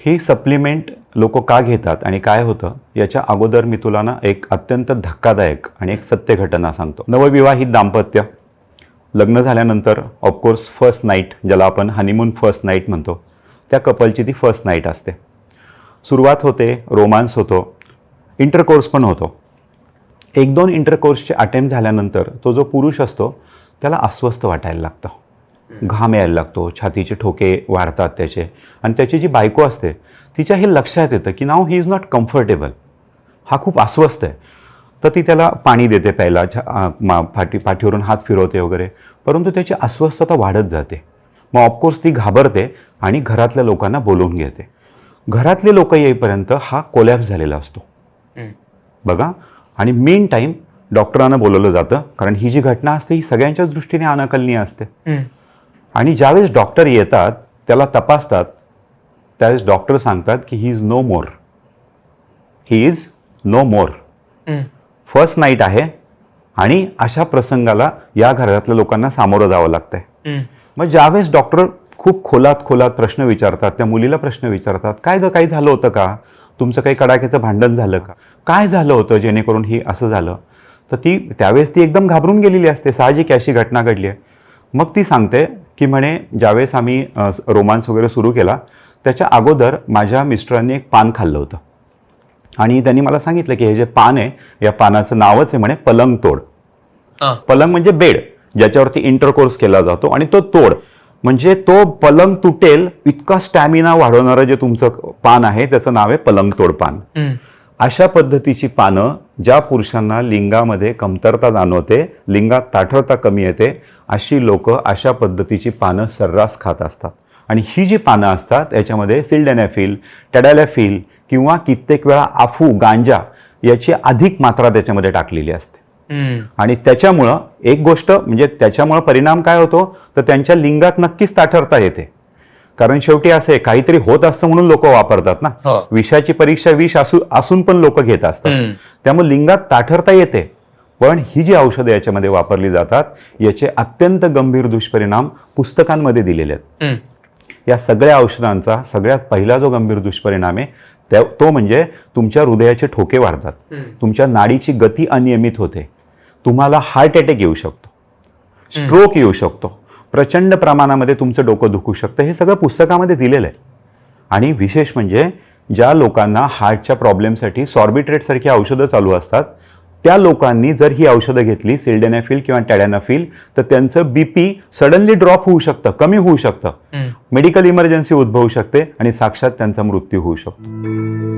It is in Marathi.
ही सप्लिमेंट लोक का घेतात आणि काय होतं याच्या अगोदर मी तुला ना एक अत्यंत धक्कादायक आणि एक सत्य घटना सांगतो. नवविवाहित दाम्पत्य लग्न झाल्यानंतर ऑफकोर्स फर्स्ट नाईट, ज्याला आपण हनीमून फर्स्ट नाईट म्हणतो, त्या कपलची ती फर्स्ट नाईट असते. सुरुवात होते, रोमांस होतो, इंटरकोर्स पण होतो. 1-2 इंटरकोर्सचे अटेम्प्ट झाल्यानंतर तो जो पुरुष असतो त्याला अस्वस्थ वाटायला लागतं, घाम यायला लागतो, छातीचे ठोके वाढतात त्याचे, आणि त्याची जी बायको असते तिच्या हे लक्षात येतं की नाव ही इज नॉट कम्फर्टेबल, हा खूप अस्वस्थ आहे. तर ती त्याला पाणी देते प्यायला, पाठीवरून हात फिरवते वगैरे, परंतु त्याची अस्वस्थता वाढत जाते. मग ऑफकोर्स ती घाबरते आणि घरातल्या लोकांना बोलवून घेते. घरातले लोक येईपर्यंत हा कोलॅप्स झालेला असतो बघा. आणि मेन टाईम डॉक्टरांना बोलवलं जातं, कारण ही जी घटना असते ही सगळ्यांच्याच दृष्टीने अनाकलनीय असते. आणि ज्यावेळेस डॉक्टर येतात, त्याला तपासतात, त्यावेळेस डॉक्टर सांगतात की he is no more, he is no more. First night आहे आणि अशा प्रसंगाला या घरातल्या लोकांना सामोरं जावं लागतंय. मग ज्यावेळेस डॉक्टर खूप खोलात प्रश्न विचारतात, त्या मुलीला प्रश्न विचारतात, काय गं, काही झालं होतं का, तुमचं काही कडाक्याचं भांडण झालं का, काय झालं होतं जेणेकरून ही असं झालं. तर त्यावेळेस ती एकदम घाबरून गेलेली असते, साहजिक अशी घटना घडली आहे. मग ती सांगते की म्हणे ज्यावेळेस आम्ही रोमांस वगैरे सुरू केला त्याच्या अगोदर माझ्या मिस्टरांनी एक पान खाल्लं होतं आणि त्यांनी मला सांगितलं की हे जे पान आहे या पानाचं नावच आहे म्हणे पलंग तोड. पलंग म्हणजे बेड ज्याच्यावरती इंटरकोर्स केला जातो, आणि तो तोड म्हणजे तो पलंग तुटेल इतका स्टॅमिना वाढवणारं जे तुमचं पान आहे त्याचं नाव आहे पलंग तोड पान. अशा पद्धतीची पानं ज्या पुरुषांना लिंगामध्ये कमतरता जाणवते, लिंगात ताठरता कमी येते, अशी लोक अशा पद्धतीची पानं सर्रास खात असतात. आणि ही जी पानं असतात याच्यामध्ये सिल्डेनाफिल, टॅडॅलाफिल किंवा कित्येक वेळा आफू, गांजा याची अधिक मात्रा त्याच्यामध्ये टाकलेली असते. आणि त्याच्यामुळं एक गोष्ट म्हणजे त्याच्यामुळं परिणाम काय होतो तर त्यांच्या लिंगात नक्कीच ताठरता येते. कारण शेवटी असं आहे, काहीतरी होत असतं म्हणून लोक वापरतात ना. विषाची परीक्षा विष असून पण लोक घेत असतात, त्यामुळे लिंगात ताठरता येते. पण ही जी औषधं याच्यामध्ये वापरली जातात याचे अत्यंत गंभीर दुष्परिणाम पुस्तकांमध्ये दिलेले आहेत. या सगळ्या औषधांचा सगळ्यात पहिला जो गंभीर दुष्परिणाम आहे तो म्हणजे तुमच्या हृदयाचे ठोके वाढतात, तुमच्या नाडीची गती अनियमित होते, तुम्हाला हार्ट अटॅक येऊ शकतो, स्ट्रोक येऊ शकतो, प्रचंड प्रमाणामध्ये तुमचं डोकं दुखू शकतं. हे सगळं पुस्तकामध्ये दिलेलं आहे. आणि विशेष म्हणजे ज्या लोकांना हार्टच्या प्रॉब्लेमसाठी सॉर्बिट्रेटसारखी औषधं चालू असतात त्या लोकांनी जर ही औषधं घेतली, सिल्डेनाफिल किंवा टॅडॅनाफिल, तर त्यांचं बीपी सडनली ड्रॉप होऊ शकतं, कमी होऊ शकतं, मेडिकल इमर्जन्सी उद्भवू शकते आणि साक्षात त्यांचा मृत्यू होऊ शकतो.